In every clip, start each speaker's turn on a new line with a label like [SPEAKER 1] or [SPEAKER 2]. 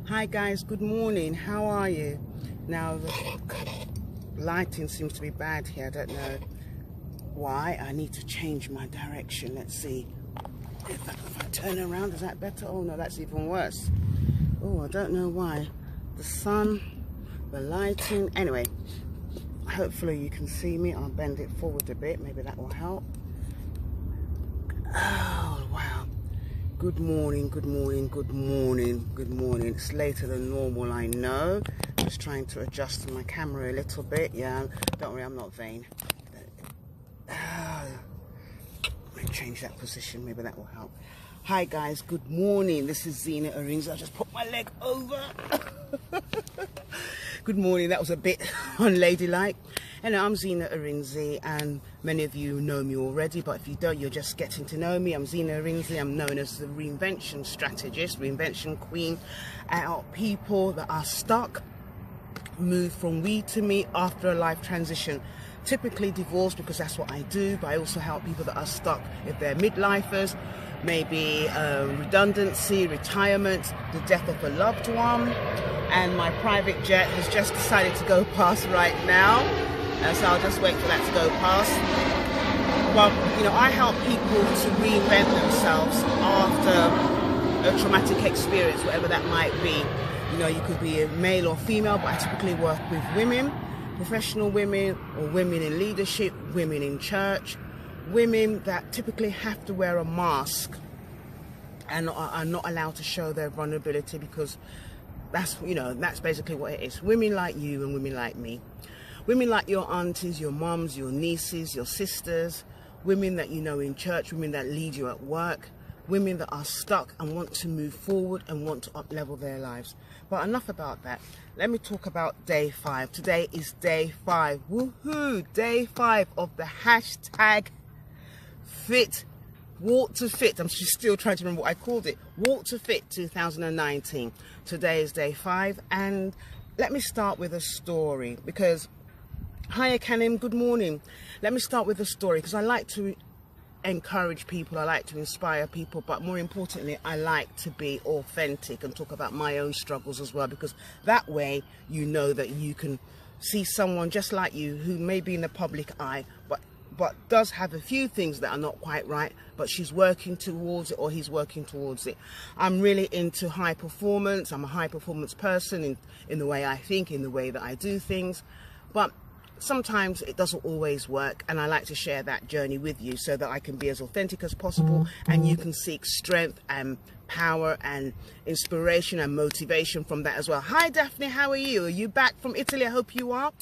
[SPEAKER 1] Hi guys, good morning. How are you? Now the lighting seems to be bad here. I don't know why. I need to change my direction. Let's see. If I turn around, is that better? Oh no, that's even worse. Oh, I don't know why. The sun, the lighting. Anyway, hopefully you can see me. I'll bend it forward a bit. Maybe that will help. Oh wow. Good morning, good morning, good morning, good morning. It's later than normal, I know. Just trying to adjust my camera a little bit. Yeah, don't worry, I'm not vain. Let me change that position, maybe that will help. Hi guys, good morning. This is Zena Arings. I just put my leg over. Good morning, that was a bit unladylike. And I'm Zena Arinzi, and many of you know me already, but if you don't, you're just getting to know me. I'm Zena Arinzi. I'm known as the reinvention strategist, reinvention queen. I help people that are stuck move from we to me after a life transition. Typically divorce, because that's what I do, but I also help people that are stuck if they're midlifers, maybe redundancy, retirement, the death of a loved one. And my private jet has just decided to go past right now. So I'll just wait for that to go past. Well, you know, I help people to reinvent themselves after a traumatic experience, whatever that might be. You know, you could be a male or female, but I typically work with women, professional women, or women in leadership, women in church, women that typically have to wear a mask and are not allowed to show their vulnerability, because that's, you know, that's basically what it is. Women like you and women like me. Women like your aunties, your mums, your nieces, your sisters, women that you know in church, women that lead you at work, women that are stuck and want to move forward and want to up-level their lives. But enough about that. Let me talk about day 5. Today is day 5. Woohoo! Day 5 of the hashtag Fit, Walk to Fit. I'm still trying to remember what I called it. Walk to Fit 2019. Today is day 5, and let me start with a story, because hi Kanim, good morning. Let me start with a story, because I like to encourage people, I like to inspire people, but more importantly, I like to be authentic and talk about my own struggles as well, because that way you know that you can see someone just like you who may be in the public eye, but does have a few things that are not quite right, but she's working towards it, or he's working towards it. I'm really into high performance. I'm a high performance person in the way I think, in the way that I do things, but sometimes it doesn't always work, and I like to share that journey with you so that I can be as authentic as possible, and you can seek strength and power and inspiration and motivation from that as well. Hi Daphne, how are you? Are you back from Italy? I hope you are.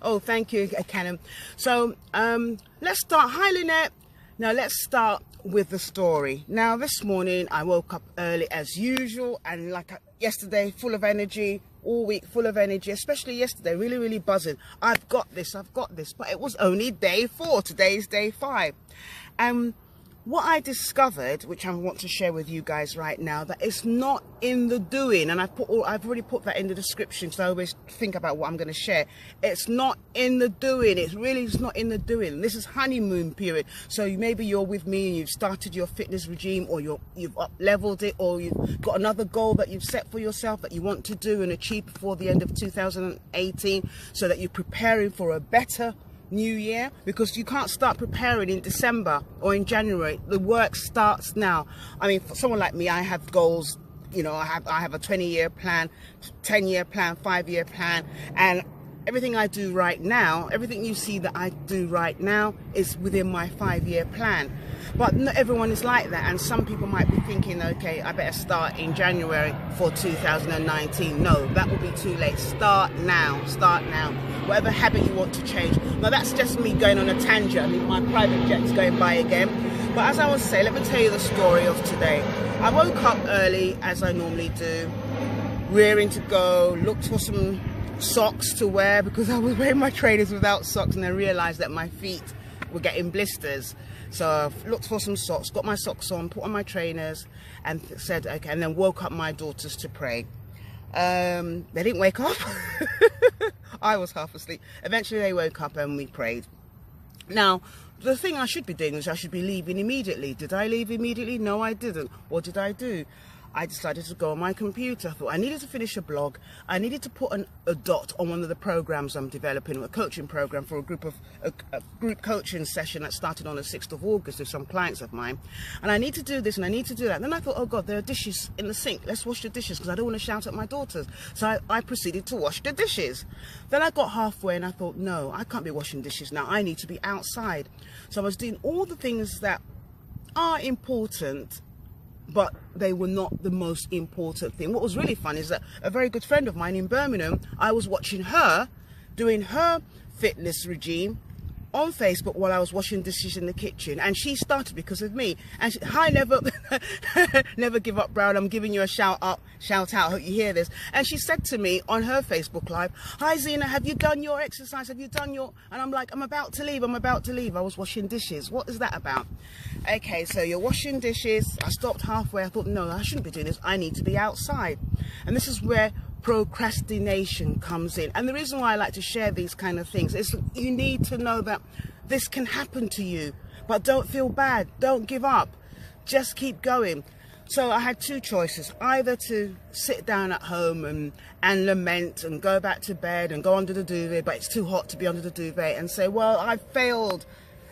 [SPEAKER 1] Oh, thank you, Canon. So let's start. Hi Lynette. Now let's start with the story. Now this morning I woke up early as usual, and like yesterday, full of energy, all week full of energy, especially yesterday, really buzzing. I've got this, but it was only day 4. Today is day 5. And what I discovered, which I want to share with you guys right now, that it's not in the doing, and I've already put that in the description, so I always think about what I'm going to share. It's not in the doing. It's not in the doing. This is honeymoon period. So maybe you're with me and you've started your fitness regime, or you've up leveled it, or you've got another goal that you've set for yourself that you want to do and achieve before the end of 2018, so that you're preparing for a better new year, because you can't start preparing in December or in January. The work starts now. I mean, for someone like me, I have goals. You know, I have a 20-year plan, 10-year plan, 5-year plan, and everything I do right now, everything you see that I do right now is within my 5-year plan. But not everyone is like that, and some people might be thinking, okay, I better start in January for 2019. No, that will be too late. Start now. Start now. Whatever habit you want to change. Now that's just me going on a tangent. I mean, my private jet's going by again. But as I was saying, let me tell you the story of today. I woke up early, as I normally do, rearing to go, looked for some socks to wear, because I was wearing my trainers without socks, and I realized that my feet were getting blisters. So I looked for some socks, got my socks on, put on my trainers, and said okay, and then woke up my daughters to pray. They didn't wake up. I was half asleep. Eventually they woke up and we prayed. Now the thing I should be doing is I should be leaving immediately. Did I leave immediately? No, I didn't. What did I do? I decided to go on my computer. I thought I needed to finish a blog. I needed to put a dot on one of the programs I'm developing, a coaching program for a group coaching session that started on the 6th of August with some clients of mine. And I need to do this and I need to do that. And then I thought, oh God, there are dishes in the sink. Let's wash the dishes because I don't want to shout at my daughters. So I proceeded to wash the dishes. Then I got halfway and I thought, no, I can't be washing dishes now. I need to be outside. So I was doing all the things that are important, but they were not the most important thing. What was really fun is that a very good friend of mine in Birmingham, I was watching her doing her fitness regime on Facebook while I was washing dishes in the kitchen, and she started because of me. And hi, never give up, Brown. I'm giving you a shout out. Hope you hear this. And she said to me on her Facebook Live, "Hi Zena, have you done your exercise? Have you done your?" And I'm like, "I'm about to leave. I'm about to leave. I was washing dishes." What is that about? Okay, so you're washing dishes. I stopped halfway. I thought, no, I shouldn't be doing this. I need to be outside. And this is where procrastination comes in. And the reason why I like to share these kind of things is you need to know that this can happen to you, but don't feel bad, don't give up, just keep going. So I had two choices: either to sit down at home and lament and go back to bed and go under the duvet, but it's too hot to be under the duvet, and say, well, I failed,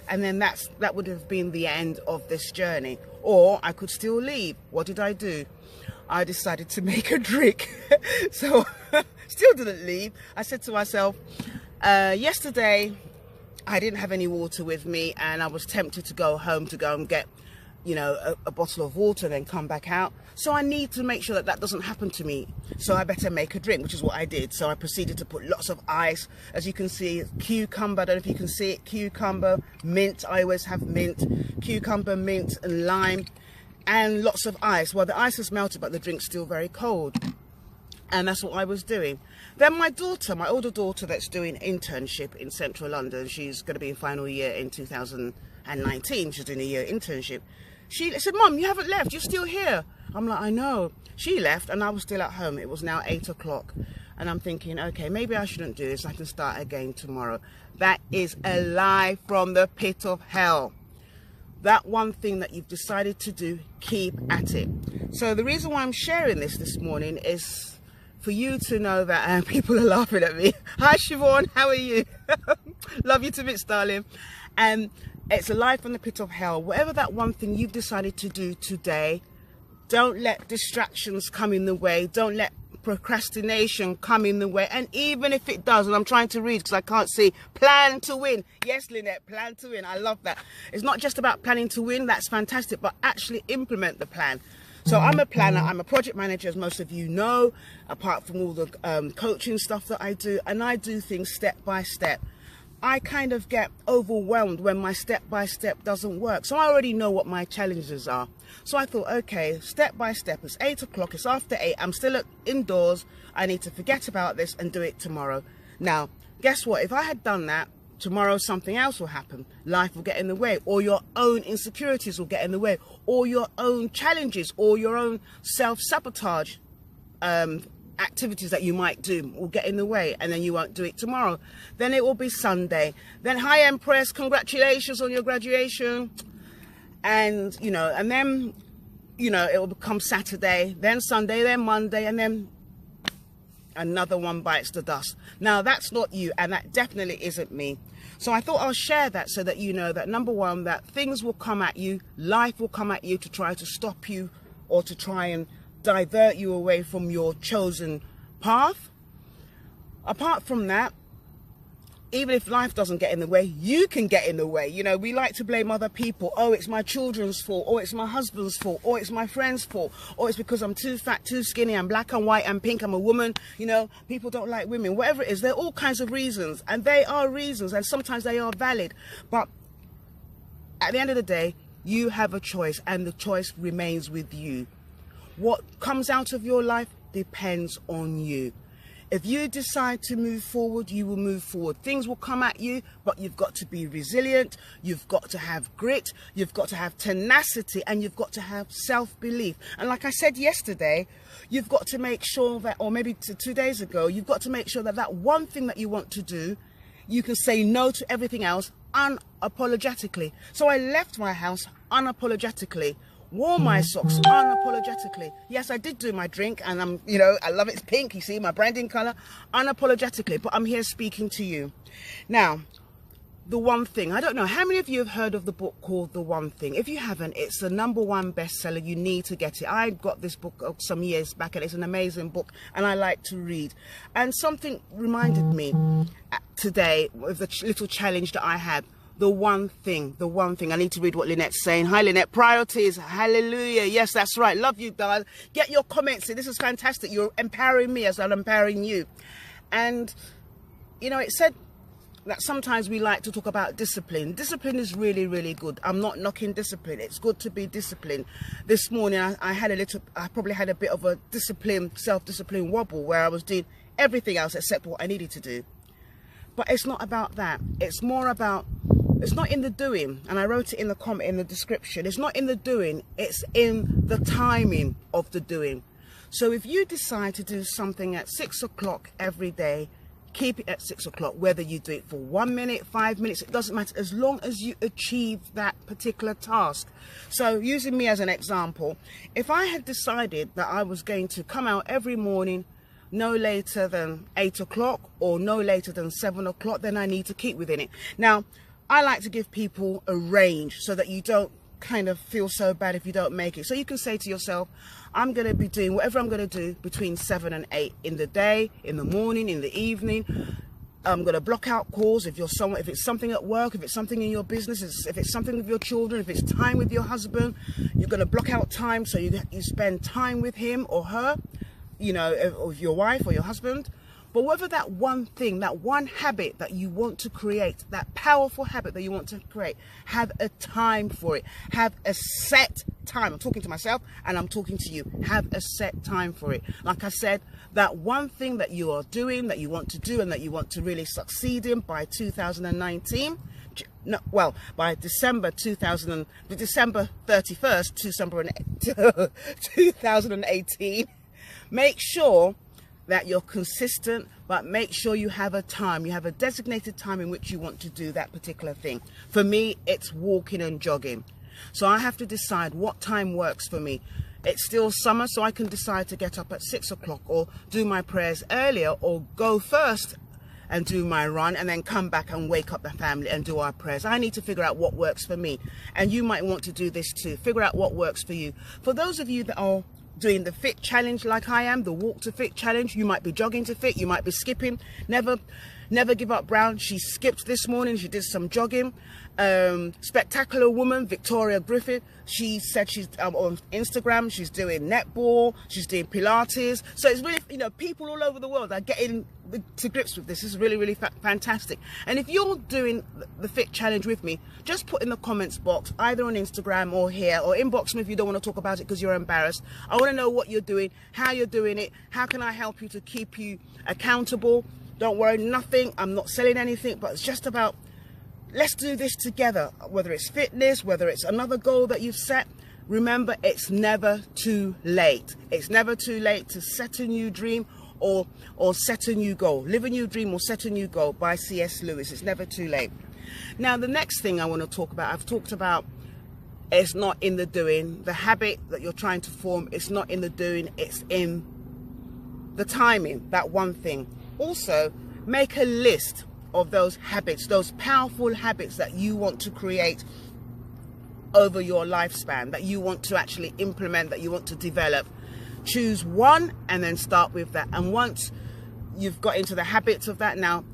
[SPEAKER 1] and then that would have been the end of this journey. Or I could still leave. What did I do? I decided to make a drink. So still didn't leave. I said to myself, yesterday I didn't have any water with me, and I was tempted to go home to go and get, you know, a bottle of water and then come back out. So I need to make sure that that doesn't happen to me. So I better make a drink, which is what I did. So I proceeded to put lots of ice. As you can see, cucumber, I don't know if you can see it, cucumber, mint, I always have mint, cucumber, mint and lime, and lots of ice. Well, the ice has melted, but the drink's still very cold. And that's what I was doing. Then my daughter, my older daughter that's doing internship in central London, she's going to be in final year in 2019, she's doing a year internship. She said, "Mum, you haven't left, you're still here." I'm like, I know. She left and I was still at home. It was now 8 o'clock. And I'm thinking, okay, maybe I shouldn't do this. I can start again tomorrow. That is a lie from the pit of hell. That one thing that you've decided to do, keep at it. So the reason why I'm sharing this morning is for you to know that people are laughing at me. Hi Siobhan, how are you? Love you to bits, darling. And it's a lie from the pit of hell. Whatever that one thing you've decided to do today, don't let distractions come in the way. Don't let procrastination come in the way. And even if it does, and I'm trying to read because I can't see, plan to win. Yes, Lynette, plan to win. I love that. It's not just about planning to win. That's fantastic, but actually implement the plan. So I'm a planner, I'm a project manager, as most of you know, apart from all the coaching stuff that I do, and I do things step by step. I kind of get overwhelmed when my step by step doesn't work. So I already know what my challenges are. So I thought, okay, step by step, it's 8 o'clock, it's after 8, I'm still indoors, I need to forget about this and do it tomorrow. Now, guess what? If I had done that, tomorrow something else will happen. Life will get in the way, or your own insecurities will get in the way, or your own challenges, or your own self-sabotage activities that you might do will get in the way, and then you won't do it tomorrow. Then it will be Sunday. Then, hi Empress, congratulations on your graduation. And, you know, and then, you know, it will become Saturday, then Sunday, then Monday, and then another one bites the dust. Now, that's not you, and that definitely isn't me. So I thought I'll share that so that you know that, number one, that things will come at you, life will come at you to try to stop you or to try and divert you away from your chosen path. Apart from that, even if life doesn't get in the way, you can get in the way. You know, we like to blame other people. Oh, it's my children's fault, or it's my husband's fault, or it's my friend's fault, or it's because I'm too fat, too skinny, I'm black and white and pink, I'm a woman, you know, people don't like women, whatever it is. There are all kinds of reasons, and they are reasons, and sometimes they are valid. But at the end of the day, you have a choice, and the choice remains with you. What comes out of your life depends on you. If you decide to move forward, you will move forward. Things will come at you, but you've got to be resilient. You've got to have grit. You've got to have tenacity, and you've got to have self-belief. And like I said yesterday, you've got to make sure that, or maybe 2 days ago, you've got to make sure that that one thing that you want to do, you can say no to everything else unapologetically. So I left my house unapologetically. wore my socks unapologetically. Yes, I did do my drink, and I love it's pink, you see, my branding color, unapologetically, but I'm here speaking to you. Now, The One Thing. I don't know how many of you have heard of the book called The One Thing. If you haven't, it's the #1 bestseller. You need to get it. I got this book some years back, and it's an amazing book, and I like to read. And something reminded me today of the little challenge that I had. The one thing, the one thing. I need to read what Lynette's saying. Hi, Lynette. Priorities. Hallelujah. Yes, that's right. Love you, guys. Get your comments. This is fantastic. You're empowering me as I'm empowering you. And, it said that sometimes we like to talk about discipline. Discipline is really, really good. I'm not knocking discipline. It's good to be disciplined. This morning, I probably had a bit of a self-discipline wobble where I was doing everything else except what I needed to do. But it's not about that. It's more about, it's not in the doing. And I wrote it in the comment, in the description. It's not in the doing. It's in the timing of the doing. So if you decide to do something at 6 o'clock every day, keep it at 6 o'clock, whether you do it for 1 minute, 5 minutes, it doesn't matter, as long as you achieve that particular task. So using me as an example, if I had decided that I was going to come out every morning no later than 8 o'clock or no later than 7 o'clock, then I need to keep within it. Now, I like to give people a range so that you don't kind of feel so bad if you don't make it. So you can say to yourself, I'm going to be doing whatever I'm going to do between 7 and 8 in the day, in the morning, in the evening. I'm going to block out calls if it's something at work, if it's something in your business, if it's something with your children, if it's time with your husband, you're going to block out time so you spend time with him or her, or your wife or your husband. But whether that one thing, that one habit that you want to create, that powerful habit that you want to create, have a time for it. Have a set time. I'm talking to myself and I'm talking to you. Have a set time for it. Like I said, that one thing that you are doing, that you want to do and that you want to really succeed in by 2019, by December 31st, 2018, make sure that you're consistent, but make sure you have a time. You have a designated time in which you want to do that particular thing. For me, it's walking and jogging. So I have to decide what time works for me. It's still summer, so I can decide to get up at 6 o'clock or do my prayers earlier or go first and do my run and then come back and wake up the family and do our prayers. I need to figure out what works for me. And you might want to do this too. Figure out what works for you. For those of you that are doing the fit challenge like I am, the walk to fit challenge, you might be jogging to fit, you might be skipping. Never give up Brown, she skipped this morning, she did some jogging. Spectacular woman Victoria Griffith, she said she's on Instagram, she's doing netball, she's doing Pilates. So it's really, people all over the world are getting to grips with this. This is really, really fantastic. And if you're doing the fit challenge with me, just put in the comments box, either on Instagram or here, or inbox me if you don't want to talk about it because you're embarrassed. I want to know what you're doing, how you're doing it, how can I help you to keep you accountable. Don't worry, I'm not selling anything, but it's just about, let's do this together. Whether it's fitness, whether it's another goal that you've set, remember, it's never too late. It's never too late to set a new dream or set a new goal. Live a new dream or set a new goal by C.S. Lewis. It's never too late. Now, the next thing I want to talk about, I've talked about, it's not in the doing. The habit that you're trying to form, it's not in the doing, it's in the timing, that one thing. Also, make a list of those habits, those powerful habits that you want to create over your lifespan, that you want to actually implement, that you want to develop. Choose one and then start with that. And once you've got into the habits of that, now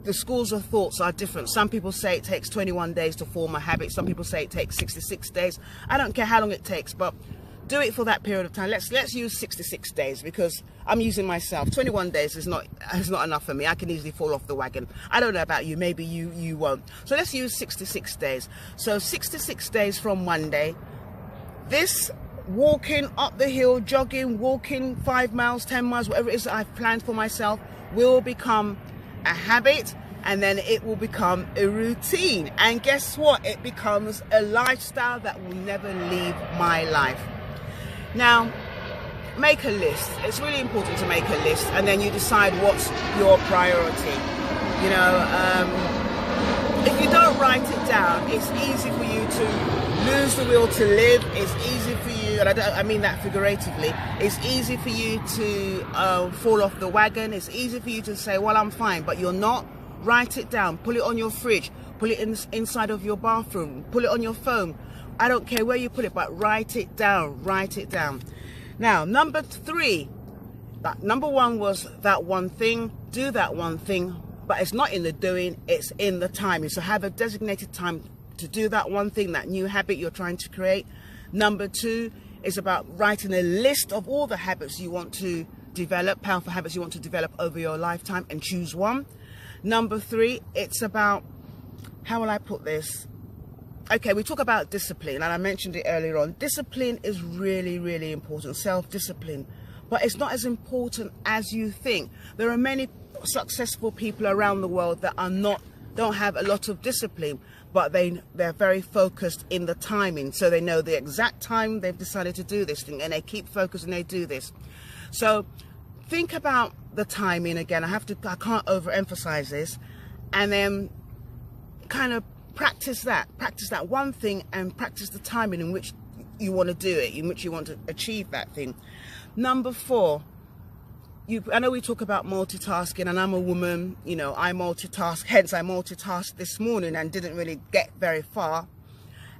[SPEAKER 1] the schools of thoughts are different. Some people say it takes 21 days to form a habit. Some people say it takes 66 days. I don't care how long it takes, but do it for that period of time. Let's use 66 days because I'm using myself. 21 days is not enough for me. I can easily fall off the wagon. I don't know about you. Maybe you won't. So let's use 66 days. So 66 days from Monday, this walking up the hill, jogging, walking 5 miles, 10 miles, whatever it is that I've planned for myself will become a habit, and then it will become a routine. And guess what? It becomes a lifestyle that will never leave my life. Now, make a list. It's really important to make a list, and then you decide what's your priority. if you don't write it down, it's easy for you to lose the will to live. It's easy for you, and I mean that figuratively, it's easy for you to fall off the wagon. It's easy for you to say, well, I'm fine, but you're not. Write it down, put it on your fridge, put it inside of your bathroom, put it on your phone. I don't care where you put it, but write it down, write it down. Now, number 3, number 1 was that one thing, do that one thing, but it's not in the doing, it's in the timing. So have a designated time to do that one thing, that new habit you're trying to create. Number 2 is about writing a list of all the habits you want to develop, powerful habits you want to develop over your lifetime, and choose one. Number 3, it's about, how will I put this? Okay, we talk about discipline, and I mentioned it earlier on. Discipline is really, really important, self-discipline. But it's not as important as you think. There are many successful people around the world that don't have a lot of discipline, but they're very focused in the timing. So they know the exact time they've decided to do this thing, and they keep focused and they do this. So think about the timing again. I can't overemphasize this. And then kind of practice that one thing, and practice the timing in which you want to do it, in which you want to achieve that thing. Number 4, I know we talk about multitasking, and I'm a woman, you know, I multitask, hence I multitasked this morning and didn't really get very far.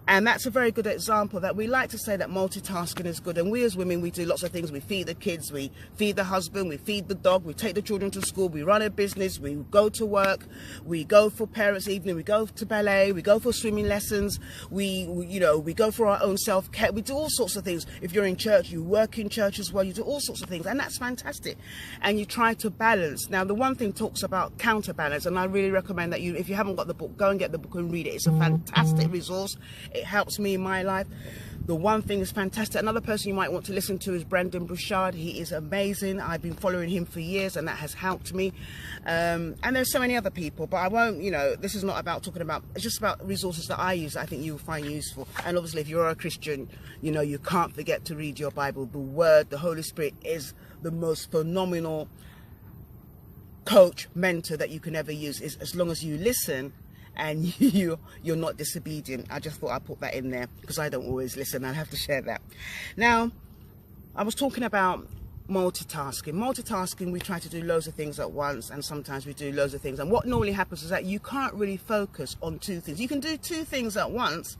[SPEAKER 1] And that's a very good example that we like to say that multitasking is good. And we as women, we do lots of things. We feed the kids, we feed the husband, we feed the dog, we take the children to school, we run a business, we go to work, we go for parents' evening, we go to ballet, we go for swimming lessons, we go for our own self-care. We do all sorts of things. If you're in church, you work in church as well. You do all sorts of things, and that's fantastic. And you try to balance. Now, the one thing talks about counterbalance, and I really recommend that if you haven't got the book, go and get the book and read it. It's a fantastic resource. It helps me in my life. The one thing is fantastic. Another person you might want to listen to is Brendan Bouchard. He is amazing. I've been following him for years, and that has helped me. And there's so many other people, but I won't, this is not about talking about, it's just about resources that I use that I think you'll find useful. And obviously, if you're a Christian, you can't forget to read your Bible. The Word, the Holy Spirit is the most phenomenal coach, mentor that you can ever use, is as long as you listen and you're not disobedient. I just thought I'd put that in there because I don't always listen. I have to share that. Now, I was talking about multitasking. Multitasking, we try to do loads of things at once, and sometimes we do loads of things. And what normally happens is that you can't really focus on 2 things. You can do 2 things at once.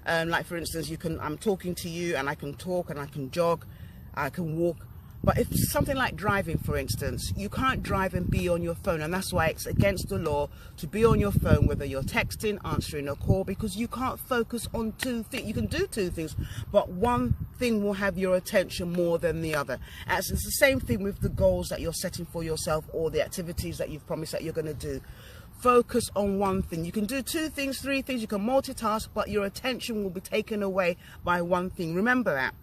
[SPEAKER 1] Like for instance, I'm talking to you, and I can talk, and I can jog, I can walk. But if something like driving, for instance, you can't drive and be on your phone, and that's why it's against the law to be on your phone, whether you're texting, answering a call, because you can't focus on 2 things. You can do 2 things, but one thing will have your attention more than the other. As it's the same thing with the goals that you're setting for yourself, or the activities that you've promised that you're going to do. Focus on one thing. You can do 2 things, 3 things, you can multitask, but your attention will be taken away by one thing. Remember that.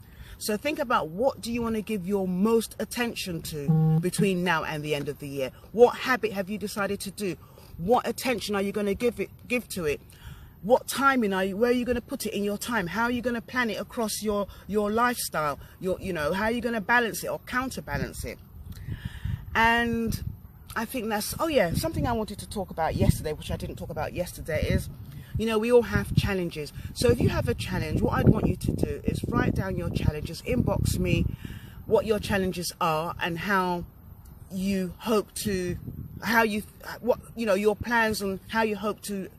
[SPEAKER 1] So think about, what do you want to give your most attention to between now and the end of the year? What habit have you decided to do? What attention are you going to give to it? What timing where are you going to put it in your time? How are you going to plan it across your lifestyle? How are you going to balance it or counterbalance it? And I think that's, something I wanted to talk about yesterday, which I didn't talk about yesterday, is we all have challenges. So if you have a challenge, what I'd want you to do is write down your challenges, inbox me what your challenges are, and how you hope to, your plans on how you hope to,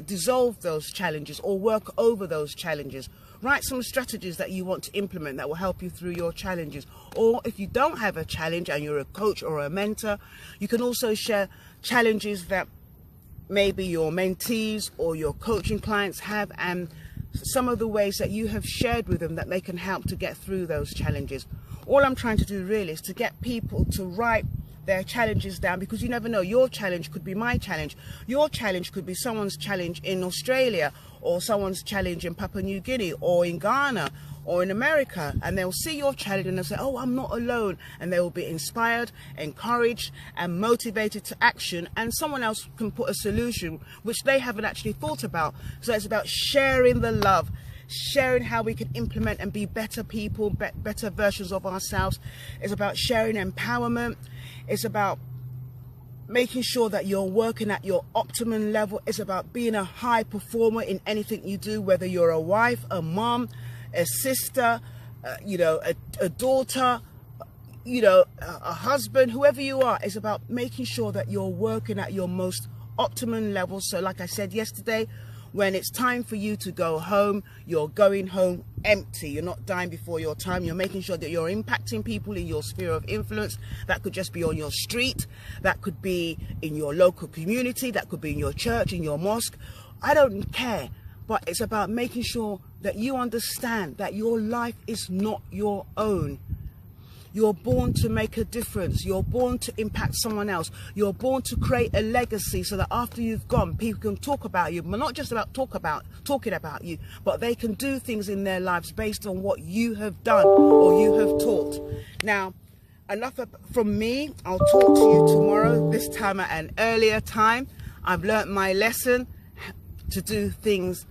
[SPEAKER 1] dissolve those challenges or work over those challenges. Write some strategies that you want to implement that will help you through your challenges. Or if you don't have a challenge and you're a coach or a mentor, you can also share challenges that maybe your mentees or your coaching clients have, and some of the ways that you have shared with them that they can help to get through those challenges. All I'm trying to do really is to get people to write their challenges down, because you never know, your challenge could be my challenge. Your challenge could be someone's challenge in Australia, or someone's challenge in Papua New Guinea, or in Ghana, or in America, and they'll see your challenge and they'll say, oh, I'm not alone, and they will be inspired, encouraged, and motivated to action, and someone else can put a solution which they haven't actually thought about. So it's about sharing the love, sharing how we can implement and be better people, better versions of ourselves. It's about sharing empowerment. It's about making sure that you're working at your optimum level. It's about being a high performer in anything you do, whether you're a wife, a mom, a sister, you know, a daughter, you know, a husband, whoever you are. It's about making sure that you're working at your most optimum level. So like I said yesterday, when it's time for you to go home, you're going home empty. You're not dying before your time. You're making sure that you're impacting people in your sphere of influence. That could just be on your street. That could be in your local community. That could be in your church, in your mosque. I don't care. But it's about making sure that you understand that your life is not your own. You're born to make a difference. You're born to impact someone else. You're born to create a legacy so that after you've gone, people can talk about you, but not just about talking about you, but they can do things in their lives based on what you have done or you have taught. Now, enough from me. I'll talk to you tomorrow, this time at an earlier time. I've learnt my lesson to do things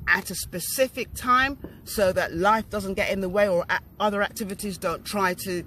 [SPEAKER 1] at a specific time so that life doesn't get in the way or other activities don't try to